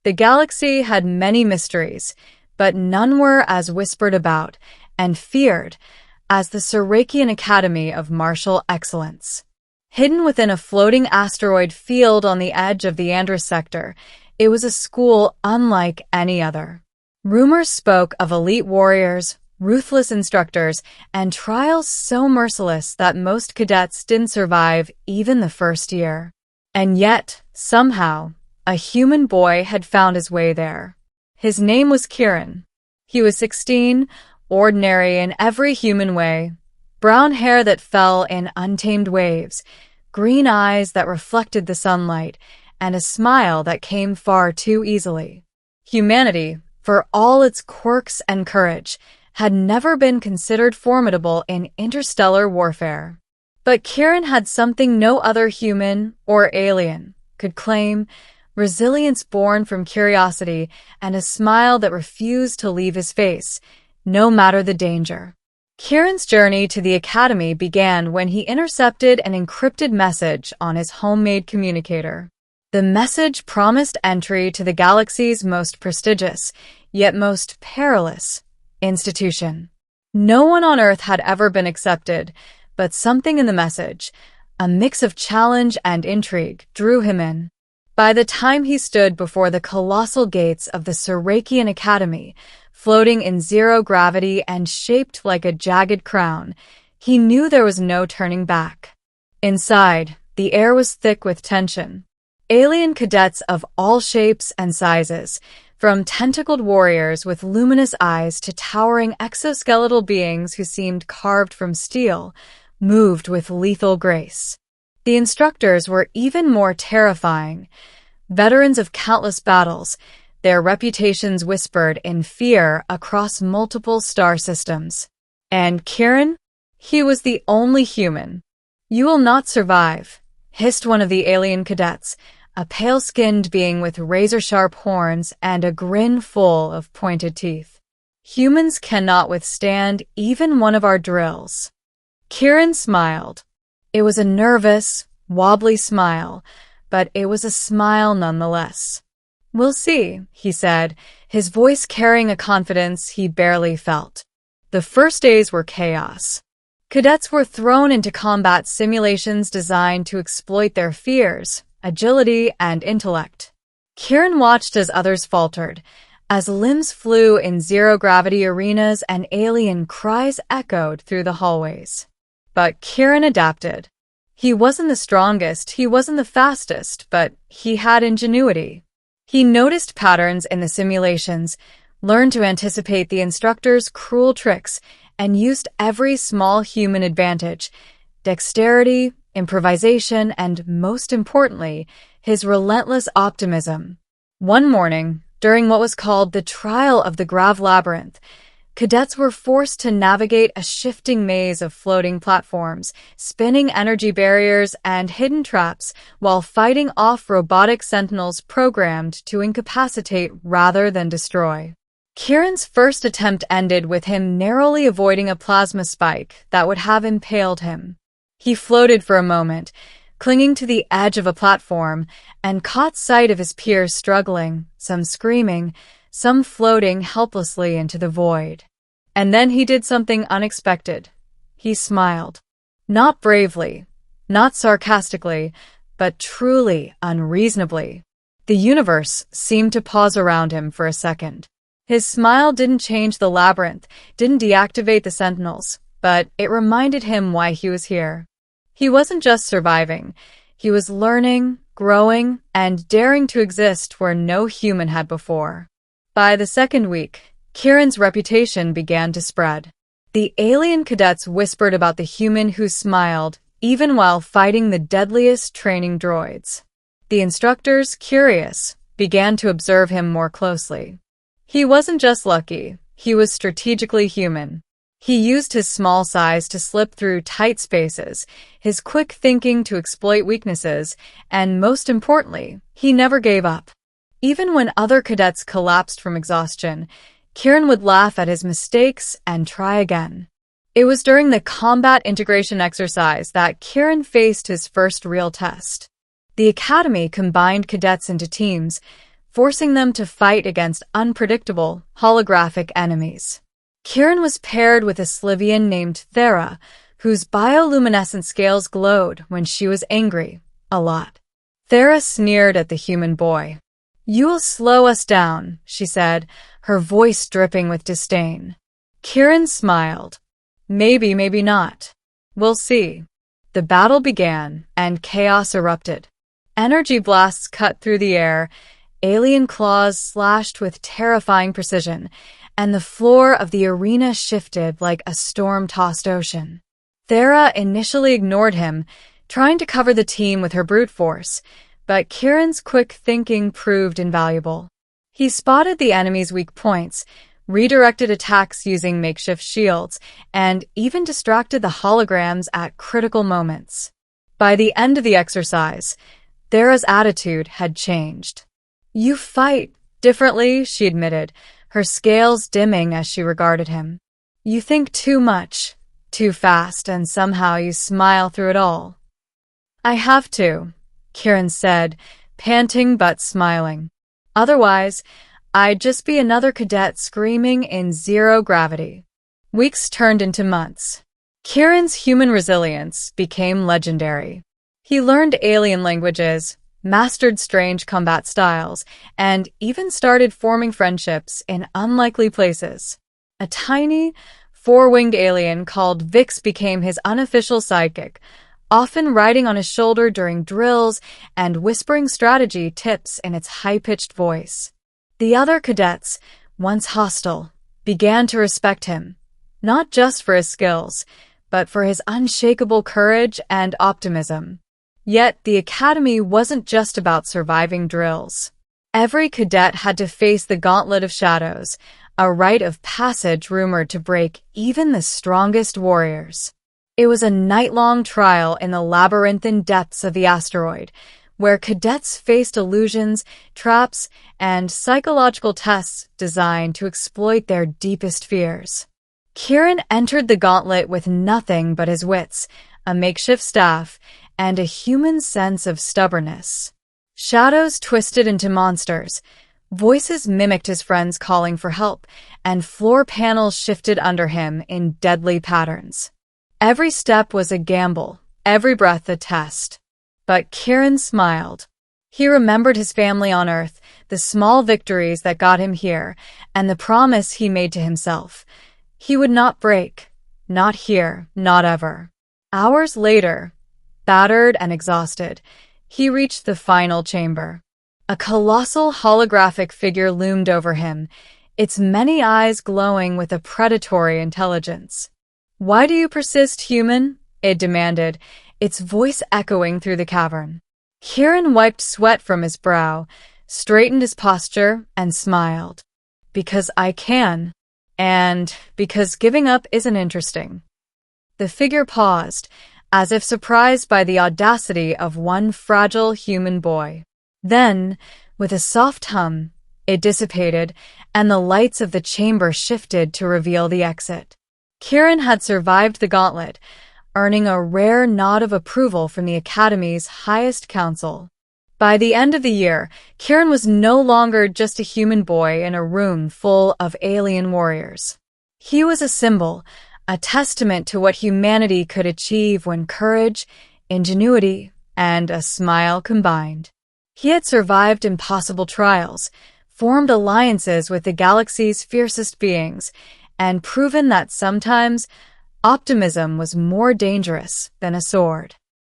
The galaxy had many mysteries, but none were as whispered about and feared as the Sirakian Academy of Martial Excellence. Hidden within a floating asteroid field on the edge of the Andrus sector, it was a school unlike any other. Rumors spoke of elite warriors, ruthless instructors, and trials so merciless that most cadets didn't survive even the first year. And yet, somehow, a human boy had found his way there. His name was Kieran. He was 16, ordinary in every human way. Brown hair that fell in untamed waves, green eyes that reflected the sunlight, and a smile that came far too easily. Humanity, for all its quirks and courage, had never been considered formidable in interstellar warfare. But Kieran had something no other human or alien could claim: resilience born from curiosity and a smile that refused to leave his face, no matter the danger. Kieran's journey to the academy began when he intercepted an encrypted message on his homemade communicator. The message promised entry to the galaxy's most prestigious, yet most perilous, institution. No one on Earth had ever been accepted, but something in the message, a mix of challenge and intrigue, drew him in. By the time he stood before the colossal gates of the Sirakian Academy, floating in zero gravity and shaped like a jagged crown, he knew there was no turning back. Inside, the air was thick with tension. Alien cadets of all shapes and sizes, from tentacled warriors with luminous eyes to towering exoskeletal beings who seemed carved from steel, moved with lethal grace. The instructors were even more terrifying. Veterans of countless battles, their reputations whispered in fear across multiple star systems. And Kieran? He was the only human. "You will not survive," hissed one of the alien cadets, a pale-skinned being with razor-sharp horns and a grin full of pointed teeth. "Humans cannot withstand even one of our drills." Kieran smiled. It was a nervous, wobbly smile, but it was a smile nonetheless. "We'll see," he said, his voice carrying a confidence he barely felt. The first days were chaos. Cadets were thrown into combat simulations designed to exploit their fears, agility, and intellect. Kieran watched as others faltered, as limbs flew in zero-gravity arenas and alien cries echoed through the hallways. But Kieran adapted. He wasn't the strongest, he wasn't the fastest, but he had ingenuity. He noticed patterns in the simulations, learned to anticipate the instructor's cruel tricks, and used every small human advantage: dexterity, improvisation, and, most importantly, his relentless optimism. One morning, during what was called the trial of the Grav-Labyrinth, cadets were forced to navigate a shifting maze of floating platforms, spinning energy barriers, and hidden traps while fighting off robotic sentinels programmed to incapacitate rather than destroy. Kieran's first attempt ended with him narrowly avoiding a plasma spike that would have impaled him. He floated for a moment, clinging to the edge of a platform, and caught sight of his peers struggling, some screaming, some floating helplessly into the void. And then he did something unexpected. He smiled. Not bravely, not sarcastically, but truly unreasonably. The universe seemed to pause around him for a second. His smile didn't change the labyrinth, didn't deactivate the sentinels, but it reminded him why he was here. He wasn't just surviving. He was learning, growing, and daring to exist where no human had before. By the second week, Kieran's reputation began to spread. The alien cadets whispered about the human who smiled, even while fighting the deadliest training droids. The instructors, curious, began to observe him more closely. He wasn't just lucky, he was strategically human. He used his small size to slip through tight spaces, his quick thinking to exploit weaknesses, and most importantly, he never gave up. Even when other cadets collapsed from exhaustion, Kieran would laugh at his mistakes and try again. It was during the combat integration exercise that Kieran faced his first real test. The academy combined cadets into teams, forcing them to fight against unpredictable, holographic enemies. Kieran was paired with a Slivian named Thera, whose bioluminescent scales glowed when she was angry, a lot. Thera sneered at the human boy. "You'll slow us down," she said, her voice dripping with disdain. Kieran smiled. "Maybe, maybe not. We'll see." The battle began, and chaos erupted. Energy blasts cut through the air, alien claws slashed with terrifying precision, and the floor of the arena shifted like a storm-tossed ocean. Thera initially ignored him, trying to cover the team with her brute force, but Kieran's quick thinking proved invaluable. He spotted the enemy's weak points, redirected attacks using makeshift shields, and even distracted the holograms at critical moments. By the end of the exercise, Thera's attitude had changed. "You fight differently," she admitted, her scales dimming as she regarded him. "You think too much, too fast, and somehow you smile through it all." "I have to," Kieran said, panting but smiling. "Otherwise, I'd just be another cadet screaming in zero gravity." Weeks turned into months. Kieran's human resilience became legendary. He learned alien languages, mastered strange combat styles, and even started forming friendships in unlikely places. A tiny, four-winged alien called Vix became his unofficial sidekick, often riding on his shoulder during drills and whispering strategy tips in its high-pitched voice. The other cadets, once hostile, began to respect him, not just for his skills, but for his unshakable courage and optimism. Yet the academy wasn't just about surviving drills. Every cadet had to face the Gauntlet of Shadows, a rite of passage rumored to break even the strongest warriors. It was a night-long trial in the labyrinthine depths of the asteroid, where cadets faced illusions, traps, and psychological tests designed to exploit their deepest fears. Kieran entered the Gauntlet with nothing but his wits, a makeshift staff, and a human sense of stubbornness. Shadows twisted into monsters, voices mimicked his friends calling for help, and floor panels shifted under him in deadly patterns. Every step was a gamble, every breath a test. But Kieran smiled. He remembered his family on Earth, the small victories that got him here, and the promise he made to himself. He would not break. Not here, not ever. Hours later, battered and exhausted, he reached the final chamber. A colossal holographic figure loomed over him, its many eyes glowing with a predatory intelligence. "Why do you persist, human?" it demanded, its voice echoing through the cavern. Kieran wiped sweat from his brow, straightened his posture, and smiled. "Because I can. And because giving up isn't interesting." The figure paused, as if surprised by the audacity of one fragile human boy. Then, with a soft hum, it dissipated, and the lights of the chamber shifted to reveal the exit. Kieran had survived the Gauntlet, earning a rare nod of approval from the Academy's highest council. By the end of the year, Kieran was no longer just a human boy in a room full of alien warriors. He was a symbol, a testament to what humanity could achieve when courage, ingenuity, and a smile combined. He had survived impossible trials, formed alliances with the galaxy's fiercest beings, and proven that sometimes optimism was more dangerous than a sword.